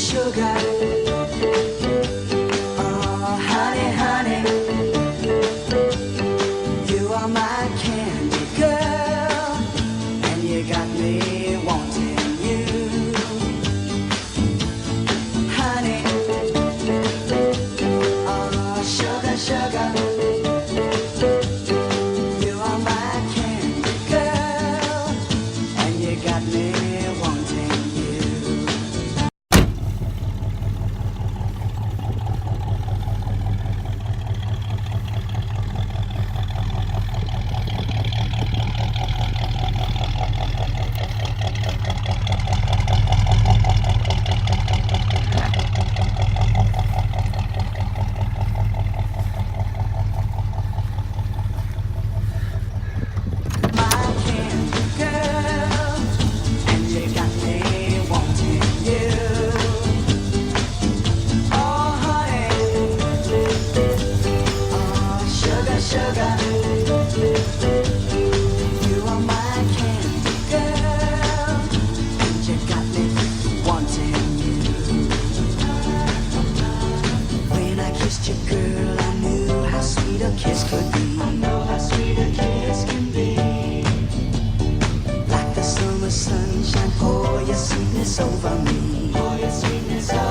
sugar. Oh, honey, honey, you are my candy girl, and you got me wanting you. Honey, oh, sugar, sugar, you are my candy girl, and you got me wanting you. Sugar, you are my candy girl, and you got me wanting you. When I kissed you, girl, I knew how sweet a kiss could be. I know how sweet a kiss can be. Like the summer sunshine, pour your sweetness over me. Pour your sweetness over me.